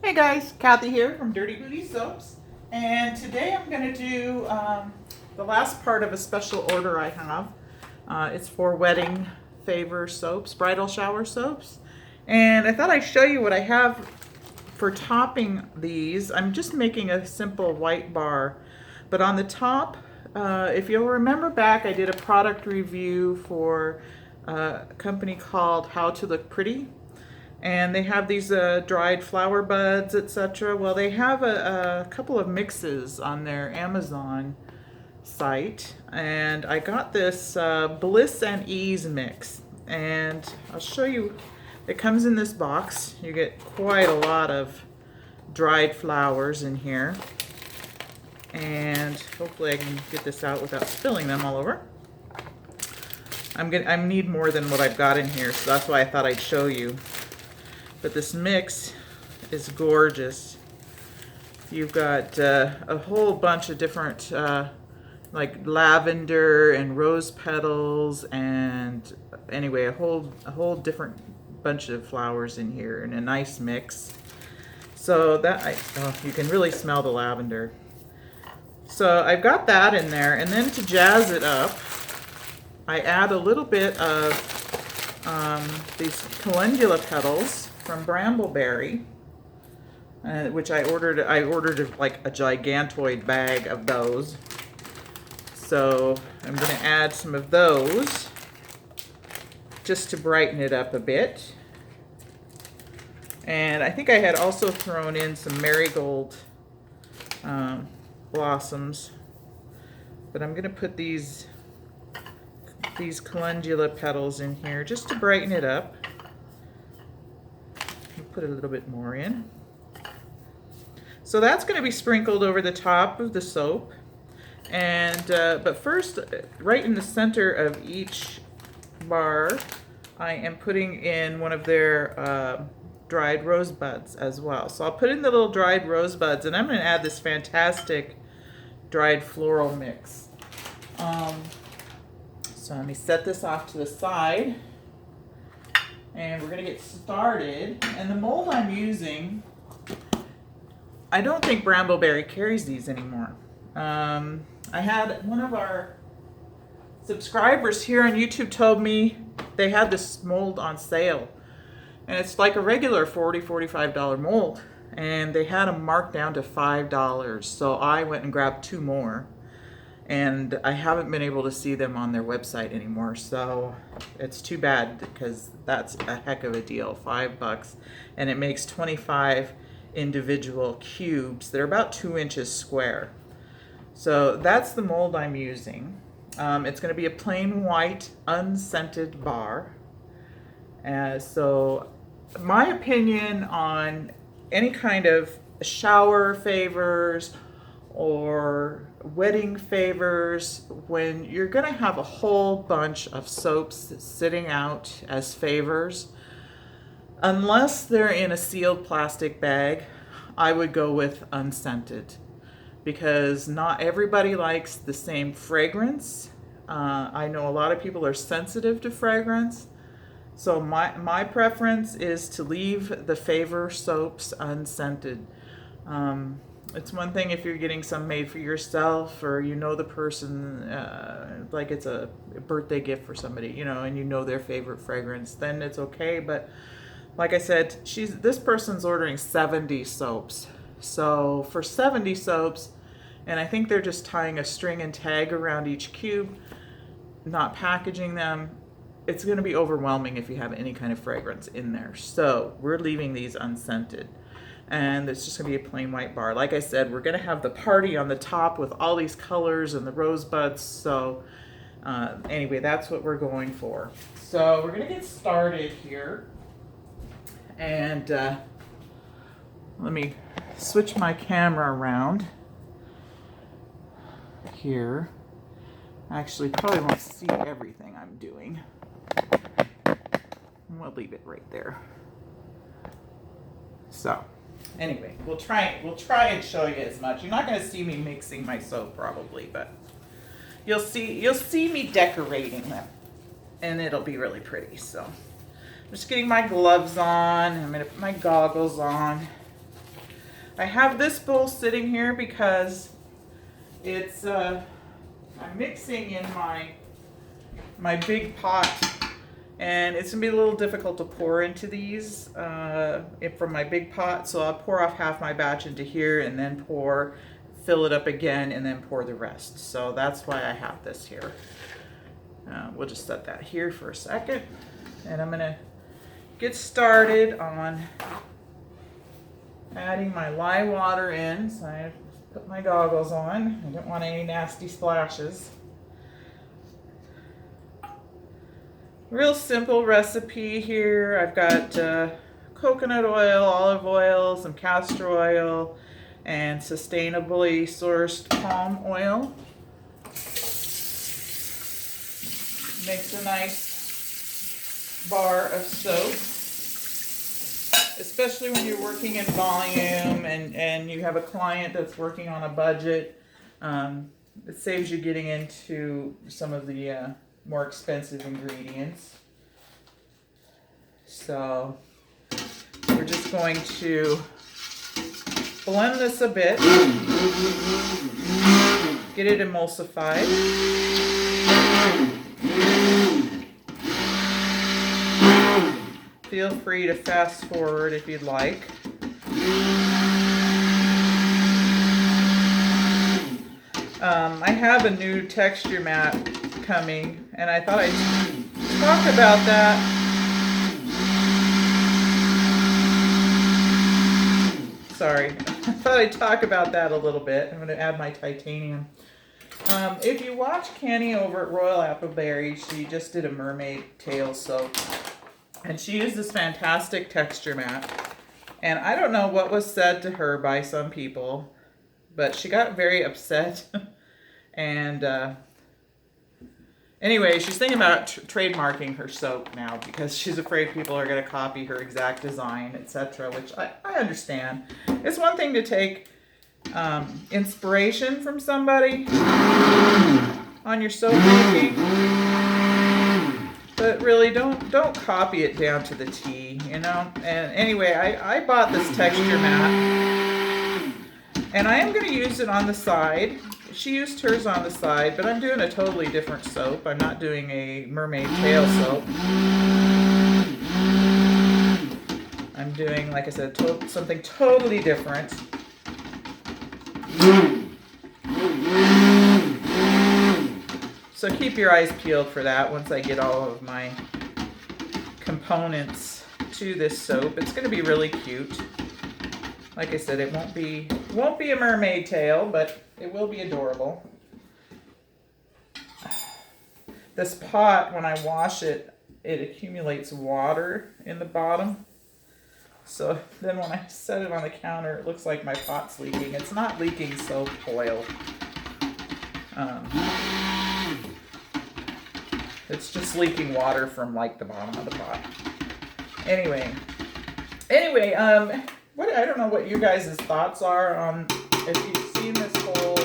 Hey guys, Kathy here from Dirty Booty Soaps, and today I'm going to do the last part of a special order I have. It's for wedding favor soaps, bridal shower soaps, and I thought I'd show you what I have for topping these. I'm just making a simple white bar, but on the top, if you'll remember back, I did a product review for a company called How to Look Pretty. And they have these dried flower buds, etc. Well, they have a couple of mixes on their Amazon site, and I got this Bliss and Ease mix, and I'll show you. It comes in this box. You get quite a lot of dried flowers in here, and hopefully I can get this out without spilling them all over. I need more than what I've got in here, so that's why I thought I'd show you. But this mix is gorgeous. You've got a whole bunch of different like lavender and rose petals, and anyway, a whole different bunch of flowers in here in a nice mix. So that you can really smell the lavender. So I've got that in there, and then to jazz it up, I add a little bit of these calendula petals from Brambleberry, which I ordered like a gigantoid bag of those. So I'm going to add some of those just to brighten it up a bit. And I think I had also thrown in some marigold blossoms, but I'm going to put these calendula petals in here just to brighten it up. Put a little bit more in. So that's going to be sprinkled over the top of the soap. And but first, right in the center of each bar, I am putting in one of their dried rosebuds as well. So I'll put in the little dried rosebuds, and I'm going to add this fantastic dried floral mix. So let me set this off to the side. And we're going to get started. And the mold I'm using, I don't think Brambleberry carries these anymore. I had one of our subscribers here on YouTube told me they had this mold on sale. And it's like a regular $45 mold. And they had them marked down to $5. So I went and grabbed two more. And I haven't been able to see them on their website anymore, so it's too bad because that's a heck of a deal, $5, and it makes 25 individual cubes. They're about 2 inches square. So that's the mold I'm using. It's going to be a plain white, unscented bar. So my opinion on any kind of shower favors or wedding favors, when you're going to have a whole bunch of soaps sitting out as favors, unless they're in a sealed plastic bag, I would go with unscented, because not everybody likes the same fragrance. I know a lot of people are sensitive to fragrance, so my preference is to leave the favor soaps unscented. It's one thing if you're getting some made for yourself, or you know the person, like it's a birthday gift for somebody, you know, and you know their favorite fragrance, then it's okay. But like I said, this person's ordering 70 soaps. So for 70 soaps, and I think they're just tying a string and tag around each cube, not packaging them, it's going to be overwhelming if you have any kind of fragrance in there. So we're leaving these unscented. And it's just going to be a plain white bar. Like I said, we're going to have the party on the top with all these colors and the rosebuds. So anyway, that's what we're going for. So we're going to get started here. And let me switch my camera around here. Actually, probably won't see everything I'm doing. We'll leave it right there. So anyway, we'll try and show you as much. You're not going to see me mixing my soap probably, but you'll see me decorating them, and it'll be really pretty. So I'm just getting my gloves on. I'm going to put my goggles on. I have this bowl sitting here because it's I'm mixing in my big pot, and it's gonna be a little difficult to pour into these from my big pot, so I'll pour off half my batch into here and then fill it up again and then pour the rest. So that's why I have this here. We'll just set that here for a second, and I'm gonna get started on adding my lye water in. So I put my goggles on. I don't want any nasty splashes. Real simple recipe here. I've got coconut oil, olive oil, some castor oil, and sustainably sourced palm oil. Makes a nice bar of soap, especially when you're working in volume and you have a client that's working on a budget. It saves you getting into some of the more expensive ingredients. So we're just going to blend this a bit, get it emulsified. Feel free to fast forward if you'd like. I have a new texture mat coming, and I thought I'd talk about that. Sorry, I thought I'd talk about that a little bit. I'm going to add my titanium. If you watch Kenny over at Royal Appleberry, she just did a mermaid tail soap, and she used this fantastic texture mat. And I don't know what was said to her by some people, but she got very upset. And anyway, she's thinking about trademarking her soap now because she's afraid people are going to copy her exact design, etc., which I understand. It's one thing to take inspiration from somebody on your soap making, but really don't copy it down to the T, you know. And anyway, I bought this texture mat, and I am going to use it on the side. She used hers on the side, but I'm doing a totally different soap. I'm not doing a mermaid tail soap. I'm doing, like I said, something totally different. So keep your eyes peeled for that once I get all of my components to this soap. It's going to be really cute. Like I said, it won't be a mermaid tail, but it will be adorable. This pot, when I wash it, it accumulates water in the bottom. So then when I set it on the counter, it looks like my pot's leaking. It's not leaking soap oil. It's just leaking water from like the bottom of the pot. Anyway, I don't know what you guys' thoughts are on if you've seen this whole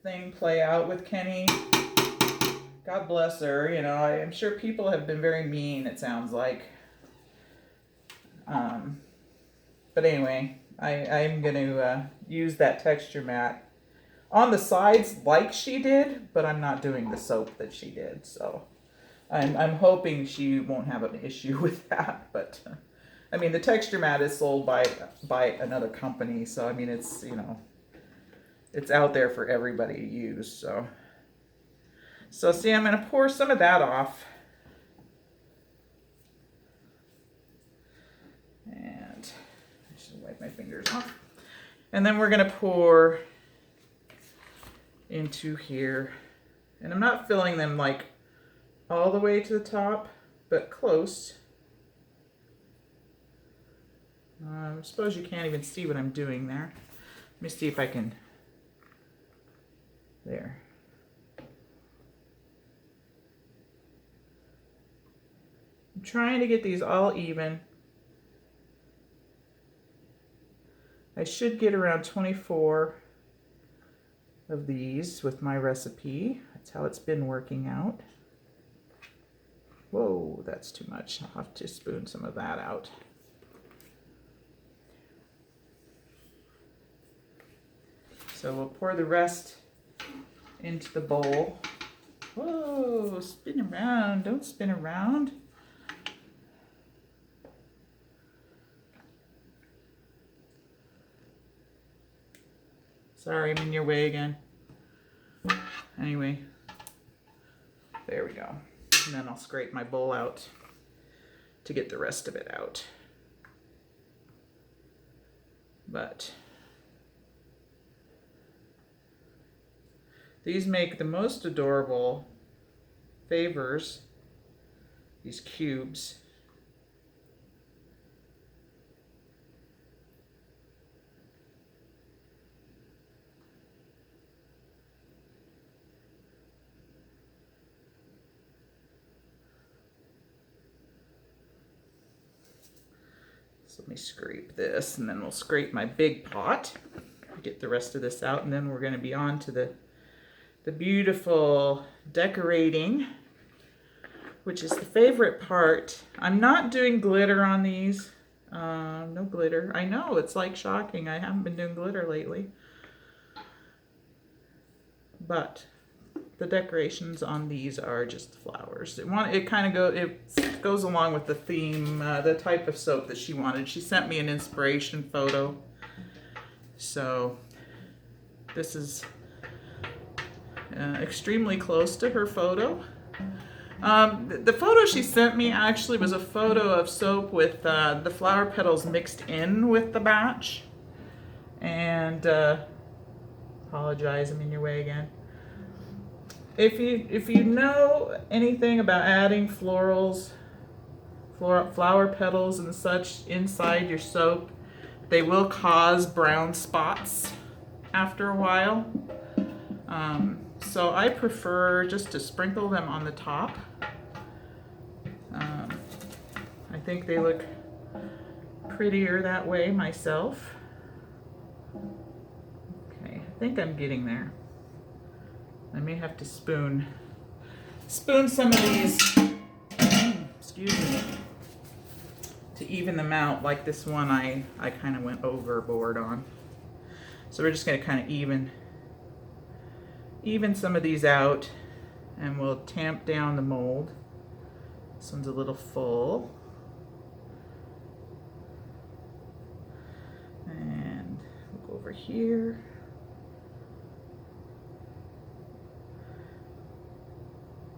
thing play out with Kenny. God bless her. You know, I'm sure people have been very mean, it sounds like. But anyway, I'm going to use that texture mat on the sides like she did, but I'm not doing the soap that she did. So I'm hoping she won't have an issue with that. But I mean, the texture mat is sold by another company, so I mean, it's, you know, it's out there for everybody to use. So see, I'm going to pour some of that off. And I should wipe my fingers off. And then we're going to pour into here. And I'm not filling them like all the way to the top, but close. I suppose you can't even see what I'm doing there. Let me see if I can. There. I'm trying to get these all even. I should get around 24 of these with my recipe. That's how it's been working out. Whoa, that's too much. I'll have to spoon some of that out. So we'll pour the rest into the bowl. Whoa, spin around, don't spin around. Sorry, I'm in your way again. Anyway, there we go. And then I'll scrape my bowl out to get the rest of it out. But these make the most adorable favors, these cubes. So let me scrape this, and then we'll scrape my big pot. Get the rest of this out, and then we're going to be on to the beautiful decorating, which is the favorite part. I'm not doing glitter on these. No glitter. I know, it's like shocking. I haven't been doing glitter lately. But the decorations on these are just flowers. It kind of goes along with the theme, the type of soap that she wanted. She sent me an inspiration photo. So this is extremely close to her photo. The photo she sent me actually was a photo of soap with the flower petals mixed in with the batch. And apologize, I'm in your way again. If you know anything about adding florals, flower petals and such inside your soap, they will cause brown spots after a while. So I prefer just to sprinkle them on the top. I think they look prettier that way myself. Okay, I think I'm getting there. I may have to spoon some of these, excuse me, to even them out. Like this one I kind of went overboard on. So we're just going to kind of even some of these out, and we'll tamp down the mold. This one's a little full. And we'll go over here.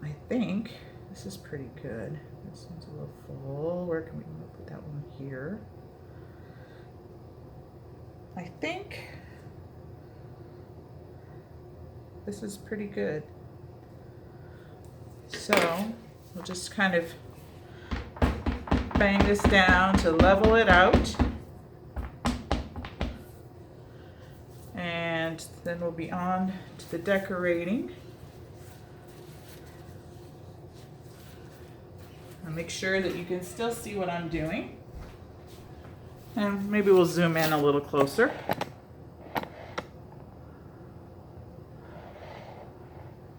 I think this is pretty good. This one's a little full. Where can we put that one here? I think this is pretty good. So we'll just kind of bang this down to level it out. And then we'll be on to the decorating. I'll make sure that you can still see what I'm doing. And maybe we'll zoom in a little closer.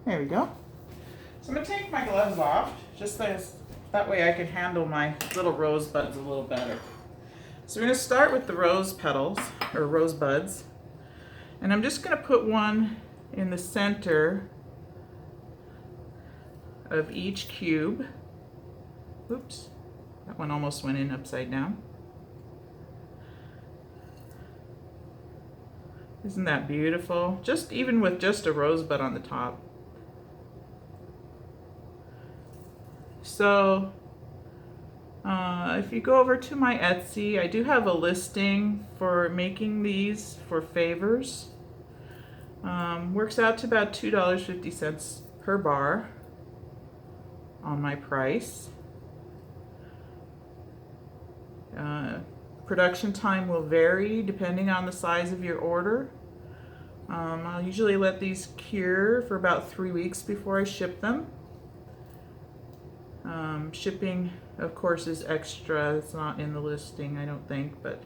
There we go. So I'm going to take my gloves off, just that way I can handle my little rosebuds a little better. So we're going to start with the rose petals, or rose buds. And I'm just going to put one in the center of each cube. Oops, that one almost went in upside down. Isn't that beautiful? Just even with just a rosebud on the top. So if you go over to my Etsy, I do have a listing for making these for favors. Works out to about $2.50 per bar on my price. Production time will vary depending on the size of your order. I'll usually let these cure for about 3 weeks before I ship them. Shipping, of course, is extra. It's not in the listing, I don't think, but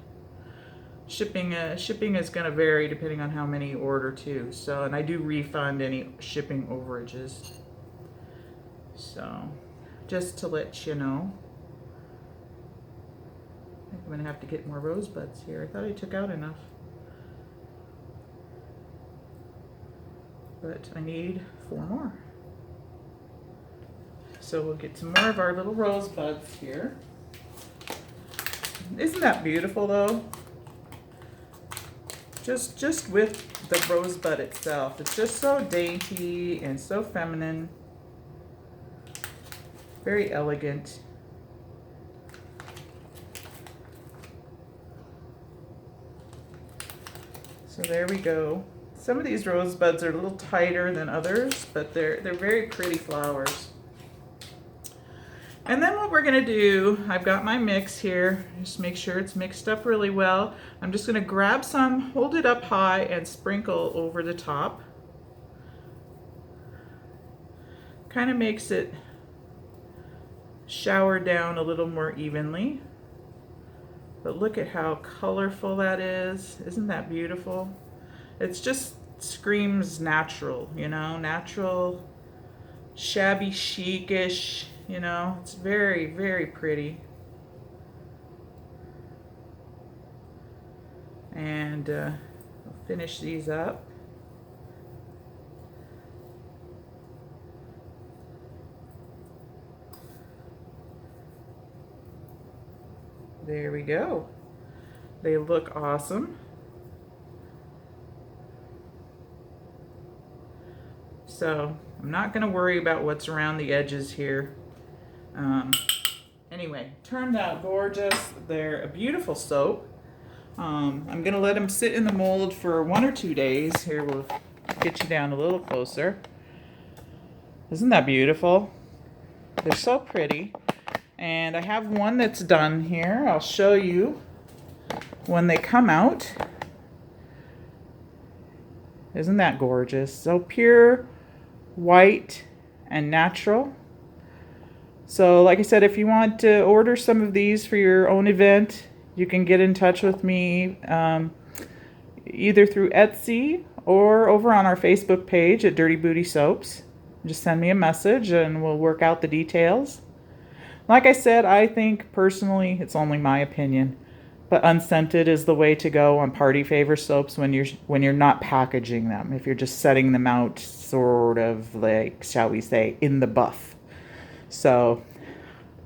shipping is going to vary depending on how many you order too. So, and I do refund any shipping overages. So, just to let you know. I think I'm going to have to get more rosebuds here. I thought I took out enough. but I need 4 more. So we'll get some more of our little rosebuds here. Isn't that beautiful though? Just with the rosebud itself. It's just so dainty and so feminine. Very elegant. So there we go. Some of these rosebuds are a little tighter than others, but they're very pretty flowers. And then what we're gonna do, I've got my mix here, just make sure it's mixed up really well. I'm just gonna grab some, hold it up high, and sprinkle over the top. Kind of makes it shower down a little more evenly. But look at how colorful that is. Isn't that beautiful? It's just screams natural, you know, natural, shabby chic-ish. You know, it's very, very pretty. And I'll finish these up. There we go. They look awesome. So I'm not going to worry about what's around the edges here. Anyway, turned out gorgeous. They're a beautiful soap. I'm going to let them sit in the mold for 1 or 2 days. Here, we'll get you down a little closer. Isn't that beautiful? They're so pretty. And I have one that's done here. I'll show you when they come out. Isn't that gorgeous? So pure, white, and natural. So like I said, if you want to order some of these for your own event, you can get in touch with me either through Etsy or over on our Facebook page at Dirty Booty Soaps. Just send me a message and we'll work out the details. Like I said, I think personally, it's only my opinion, but unscented is the way to go on party favor soaps when you're not packaging them. If you're just setting them out sort of like, shall we say, in the buff. So,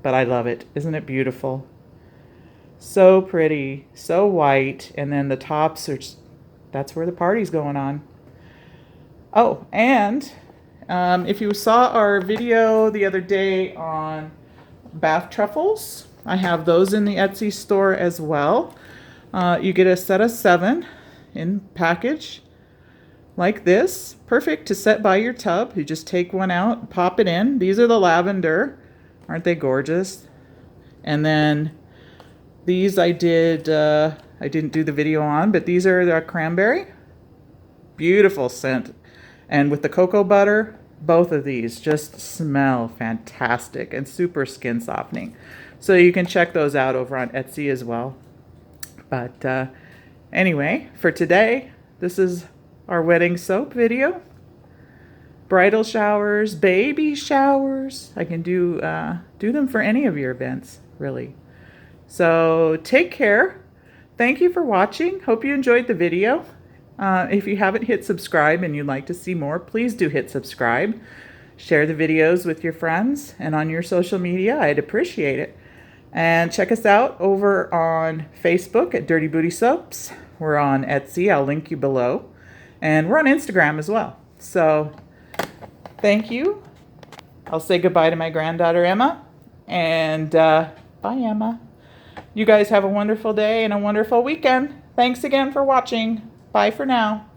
but I love it. Isn't it beautiful? So pretty, so white, and then the tops are just, that's where the party's going on. Oh, and if you saw our video the other day on bath truffles, I have those in the Etsy store as well. You get a set of 7 in package like this, perfect to set by your tub. You just take one out, pop it in. These are the lavender. Aren't they gorgeous? And then these I didn't do the video on, but these are the cranberry. Beautiful scent. And with the cocoa butter, both of these just smell fantastic and super skin softening. So you can check those out over on Etsy as well. But anyway, for today, this is our wedding soap video. Bridal showers, baby showers. I can do them for any of your events, really. So take care. Thank you for watching. Hope you enjoyed the video. If you haven't hit subscribe and you'd like to see more, please do hit subscribe. Share the videos with your friends and on your social media. I'd appreciate it. And check us out over on Facebook at Dirty Booty Soaps. We're on Etsy. I'll link you below. And we're on Instagram as well. So thank you. I'll say goodbye to my granddaughter, Emma. And bye, Emma. You guys have a wonderful day and a wonderful weekend. Thanks again for watching. Bye for now.